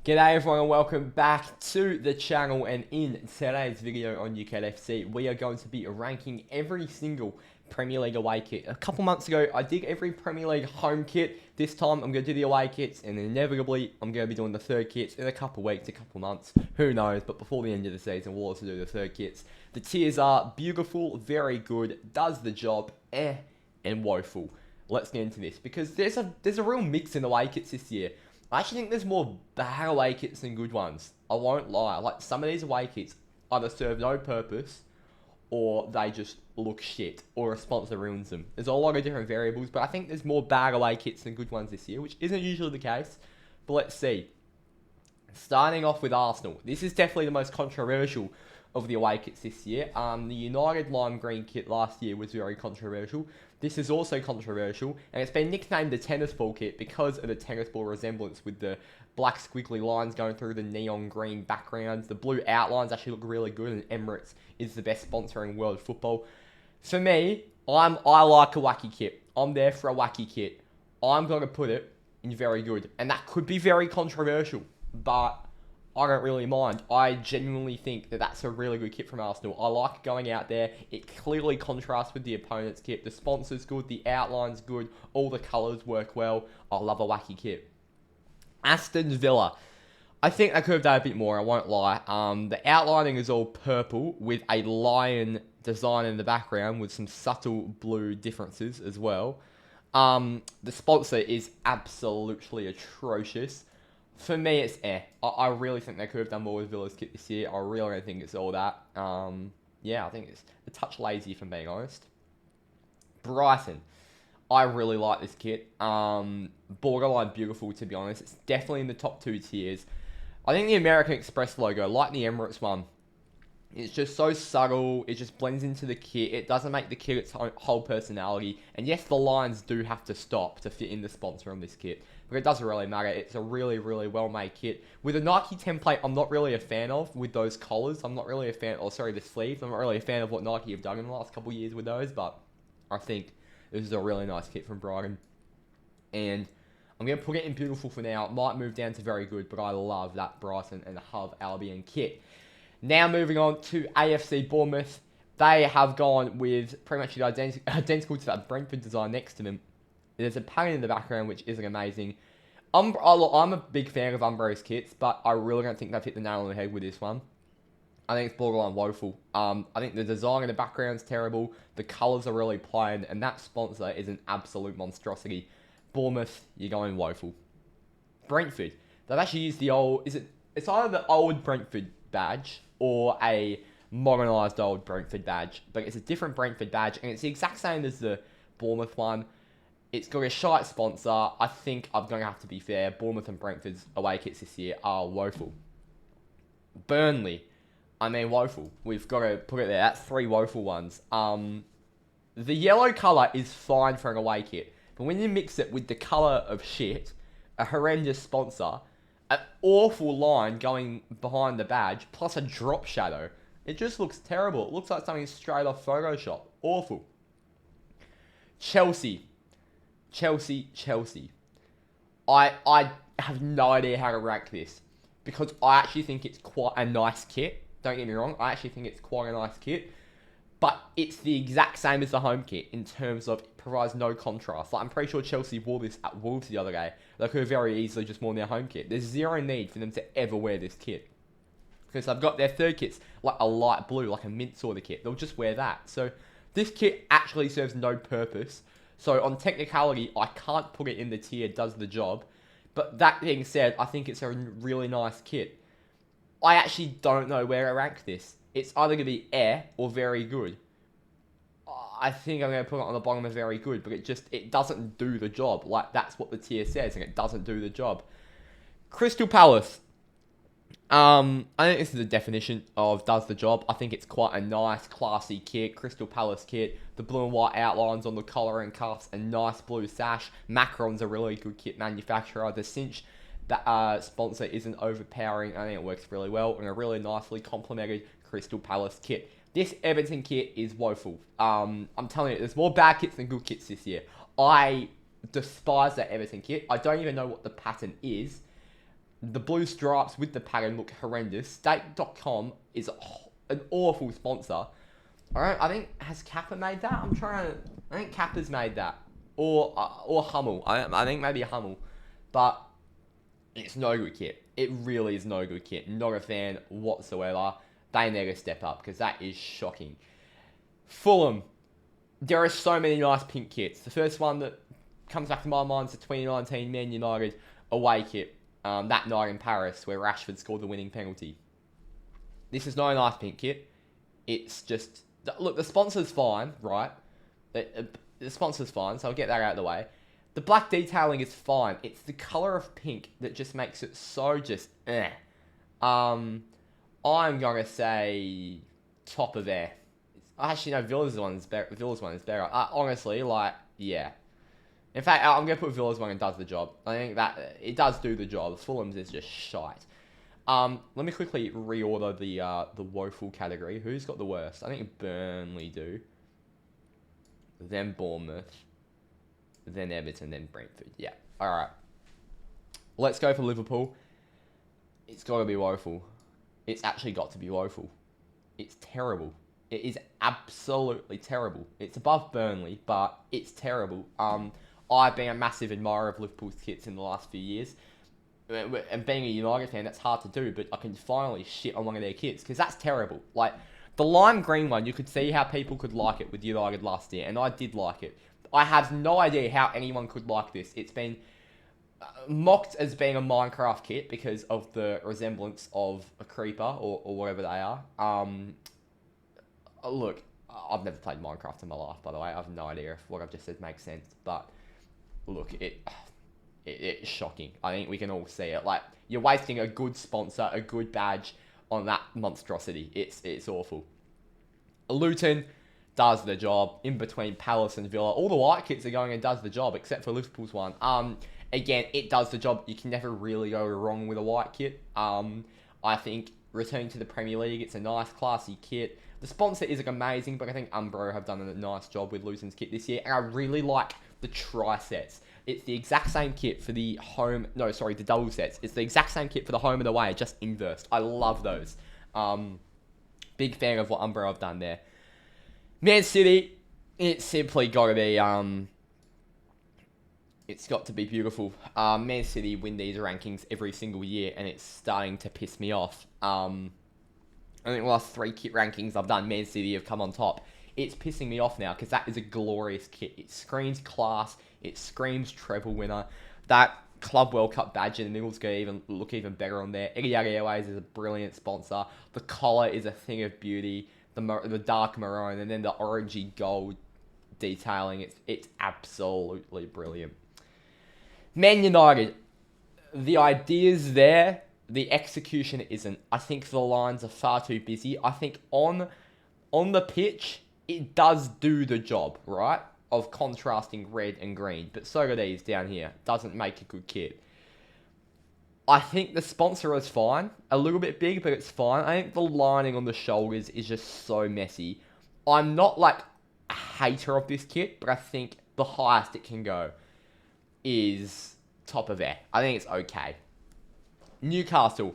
G'day everyone and welcome back to the channel, and in today's video on UCATT FC we are going to be ranking every single Premier League away kit. A couple months ago I did every Premier League home kit. This time I'm going to do the away kits, and inevitably I'm going to be doing the third kits in a couple weeks, a couple months, who knows, but before the end of the season we'll also do the third kits. The tiers are beautiful, very good, does the job, and woeful. Let's get into this because there's a real mix in the away kits this year. I actually think there's more bad away kits than good ones. I won't lie. Like, some of these away kits either serve no purpose or they just look shit, or a sponsor ruins them. There's a lot of different variables, but I think there's more bad away kits than good ones this year, which isn't usually the case. But let's see. Starting off with Arsenal. This is definitely the most controversial of the away kits this year. The United lime green kit last year was very controversial. This is also controversial, and it's been nicknamed the tennis ball kit because of the tennis ball resemblance with the black squiggly lines going through the neon green backgrounds. The blue outlines actually look really good, and Emirates is the best sponsor in world football. For me, I like a wacky kit. I'm there for a wacky kit. I'm going to put it in very good, and that could be very controversial, but I don't really mind. I genuinely think that that's a really good kit from Arsenal. I like going out there. It clearly contrasts with the opponent's kit. The sponsor's good. The outline's good. All the colours work well. I love a wacky kit. Aston Villa. I think they could have done a bit more, I won't lie. The outlining is all purple with a lion design in the background with some subtle blue differences as well. The sponsor is absolutely atrocious. For me, it's I really think they could have done more with Villa's kit this year. I really don't think it's all that. Yeah, I think it's a touch lazy, if I'm being honest. Brighton. I really like this kit. Borderline beautiful, to be honest. It's definitely in the top 2 tiers. I think the American Express logo, like the Emirates one, it's just so subtle. It just blends into the kit. It doesn't make the kit its whole personality. And yes, the lines do have to stop to fit in the sponsor on this kit, but it doesn't really matter. It's a really, really well-made kit. With a Nike template, I'm not really a fan of with those collars. I'm not really a fan, the sleeves. I'm not really a fan of what Nike have done in the last couple of years with those, but I think this is a really nice kit from Brighton. And I'm going to put it in beautiful for now. It might move down to very good, but I love that Brighton and Hove Albion kit. Now moving on to AFC Bournemouth. They have gone with pretty much identical to that Brentford design next to them. There's a pattern in the background which isn't amazing. I'm a big fan of Umbro's kits, but I really don't think they've hit the nail on the head with this one. I think it's borderline woeful. I think the design in the background's terrible. The colours are really plain, and that sponsor is an absolute monstrosity. Bournemouth, you're going woeful. Brentford. They've actually used the old... It's either the old Brentford badge or a modernised old Brentford badge, but it's a different Brentford badge, and it's the exact same as the Bournemouth one. It's got a shite sponsor. I think I'm going to have to be fair. Bournemouth and Brentford's away kits this year are woeful. Burnley. I mean, woeful. We've got to put it there. That's 3 woeful ones. The yellow colour is fine for an away kit, but when you mix it with the colour of shit, a horrendous sponsor, an awful line going behind the badge, plus a drop shadow, it just looks terrible. It looks like something straight off Photoshop. Awful. Chelsea. I have no idea how to rank this, because I actually think it's quite a nice kit. Don't get me wrong, I actually think it's quite a nice kit, but it's the exact same as the home kit in terms of it provides no contrast. Like, I'm pretty sure Chelsea wore this at Wolves the other day. They could have very easily just worn their home kit. There's zero need for them to ever wear this kit, because they've got their third kits like a light blue, like a mint sort of kit. They'll just wear that. So this kit actually serves no purpose. So on technicality, I can't put it in the tier does the job. But that being said, I think it's a really nice kit. I actually don't know where to rank this. It's either going to be or very good. I think I'm going to put it on the bottom of very good, but it doesn't do the job. Like, that's what the tier says, and it doesn't do the job. Crystal Palace. I think this is the definition of does the job. I think it's quite a nice, classy kit. Crystal Palace kit. The blue and white outlines on the collar and cuffs. A nice blue sash. Macron's a really good kit manufacturer. The cinch sponsor isn't overpowering. I think it works really well. And a really nicely complemented Crystal Palace kit. This Everton kit is woeful. I'm telling you, there's more bad kits than good kits this year. I despise that Everton kit. I don't even know what the pattern is. The blue stripes with the pattern look horrendous. Stake.com is an awful sponsor. I think, has Kappa made that? I think Kappa's made that. Or Hummel. I think maybe Hummel. But it's no good kit. It really is no good kit. Not a fan whatsoever. They need to step up because that is shocking. Fulham. There are so many nice pink kits. The first one that comes back to my mind is the 2019 Man United away kit. That night in Paris where Rashford scored the winning penalty. This is not a nice pink kit. It's just... Look, the sponsor's fine, right? The sponsor's fine, so I'll get that out of the way. The black detailing is fine. It's the colour of pink that just makes it so just I'm going to say top of there. Actually, no, Villa's one is better. Honestly, like, yeah. In fact, I'm going to put Villa's one and does the job. I think that it does do the job. Fulham's is just shite. Let me quickly reorder the woeful category. Who's got the worst? I think Burnley do. Then Bournemouth. Then Everton. Then Brentford. Yeah. Alright. Let's go for Liverpool. It's got to be woeful. It's actually got to be woeful. It's terrible. It is absolutely terrible. It's above Burnley, but it's terrible. I've been a massive admirer of Liverpool's kits in the last few years. And being a United fan, that's hard to do, but I can finally shit on one of their kits, because that's terrible. Like, the lime green one, you could see how people could like it with United last year, and I did like it. I have no idea how anyone could like this. It's been mocked as being a Minecraft kit because of the resemblance of a creeper, or whatever they are. Look, I've never played Minecraft in my life, by the way. I have no idea if what I've just said makes sense, but look, it's shocking. I think we can all see it. Like, you're wasting a good sponsor, a good badge on that monstrosity. It's awful. Luton does the job in between Palace and Villa. All the white kits are going and does the job, except for Liverpool's one. Again, it does the job. You can never really go wrong with a white kit. I think returning to the Premier League, it's a nice, classy kit. The sponsor isn't amazing, but I think Umbro have done a nice job with Luton's kit this year, and I really like the tri-sets. It's the exact same kit for the home... No, sorry, the double sets. It's the exact same kit for the home and away, just inversed. I love those. Big fan of what Umbro have done there. Man City, it's simply got to be... It's got to be beautiful. Man City win these rankings every single year, and it's starting to piss me off. I think the last 3 kit rankings I've done, Man City have come on top. It's pissing me off now, because that is a glorious kit. It screams class. It screams treble winner. That Club World Cup badge in the middle is going to look even better on there. Etihad Airways is a brilliant sponsor. The collar is a thing of beauty. The dark maroon, and then the orangey gold detailing. It's absolutely brilliant. Man United, the idea's there. The execution isn't. I think the lines are far too busy. I think on the pitch, it does do the job, right? Of contrasting red and green. But so do these down here. Doesn't make a good kit. I think the sponsor is fine. A little bit big, but it's fine. I think the lining on the shoulders is just so messy. I'm not like a hater of this kit, but I think the highest it can go is top of there. I think it's okay. Newcastle,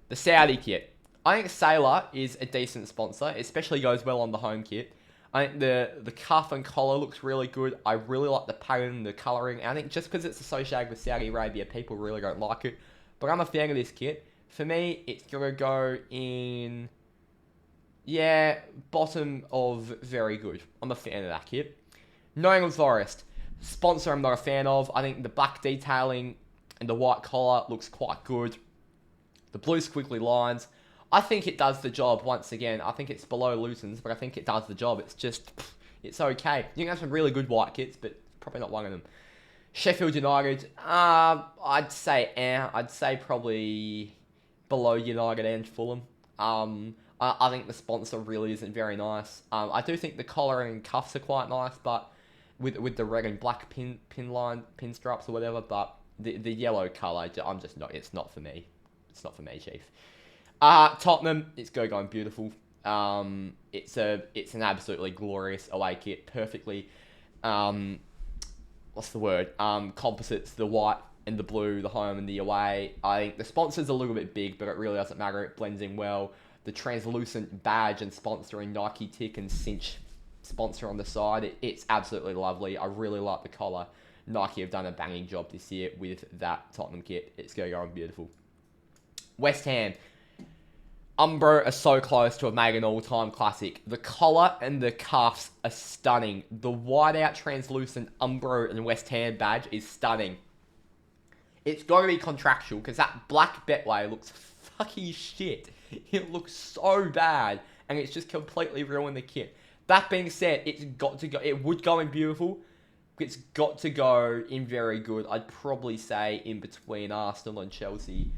the Saudi kit. I think Sailor is a decent sponsor, especially goes well on the home kit. I think the cuff and collar looks really good. I really like the pattern, the colouring. I think just because it's associated with Saudi Arabia, people really don't like it. But I'm a fan of this kit. For me, it's going to go in... Yeah, bottom of very good. I'm a fan of that kit. Nottingham Forest. Sponsor I'm not a fan of. I think the black detailing and the white collar looks quite good. The blue squiggly lines. I think it does the job once again. I think it's below Luton's, but I think it does the job. It's just... It's okay. You can have some really good white kits, but probably not one of them. Sheffield United, I'd say probably below United and Fulham. I think the sponsor really isn't very nice. I do think the collar and cuffs are quite nice, but with the red and black pin stripes or whatever. But the yellow color, I'm just not. It's not for me. It's not for me, Chief. Tottenham, it's going beautiful. It's an absolutely glorious away kit, perfectly. What's the word? Composites the white and the blue, the home and the away. I think the sponsor's a little bit big, but it really doesn't matter. It blends in well. The translucent badge and sponsoring Nike tick and cinch sponsor on the side. It's absolutely lovely. I really like the collar. Nike have done a banging job this year with that Tottenham kit. It's going to go on beautiful. West Ham. Umbro are so close to have made an all-time classic. The collar and the cuffs are stunning. The whiteout translucent Umbro and West Ham badge is stunning. It's going to be contractual because that black Betway looks fucking shit. It looks so bad and it's just completely ruined the kit. That being said, it's got to go. It would go in beautiful. It's got to go in very good. I'd probably say in between Arsenal and Chelsea.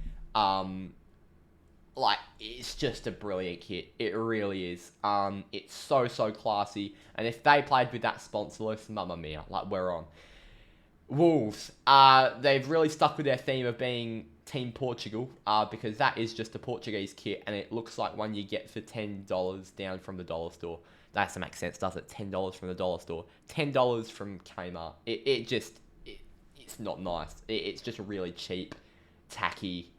It's just a brilliant kit. It really is. It's so classy. And if they played with that sponsor list, mamma mia, we're on. Wolves. They've really stuck with their theme of being Team Portugal, because that is just a Portuguese kit, and it looks like one you get for $10 down from the dollar store. That doesn't make sense, does it? $10 from the dollar store. $10 from Kmart. It's not nice. It's just really cheap, tacky.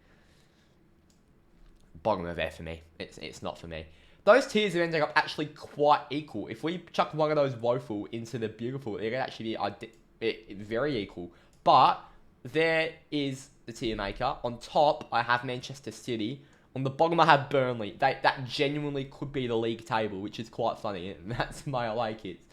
Bottom of F for me. It's not for me. Those tiers have ended up actually quite equal. If we chuck one of those woeful into the beautiful, it could actually be very equal. But there is the tier maker. On top, I have Manchester City. On the bottom, I have Burnley. That genuinely could be the league table, which is quite funny. And that's my away kits.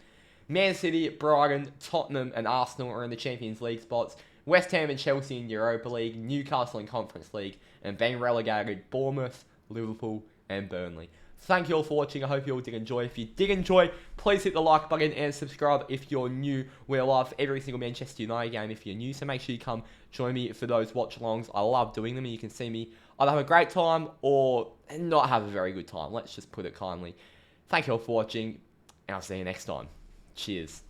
Man City, Brighton, Tottenham, and Arsenal are in the Champions League spots. West Ham and Chelsea in Europa League. Newcastle in Conference League. And being relegated, Bournemouth, Liverpool, and Burnley. Thank you all for watching. I hope you all did enjoy. If you did enjoy, please hit the like button and subscribe if you're new. We're live for every single Manchester United game if you're new, so make sure you come join me for those watch-alongs. I love doing them, and you can see me either have a great time or not have a very good time. Let's just put it kindly. Thank you all for watching, and I'll see you next time. Cheers.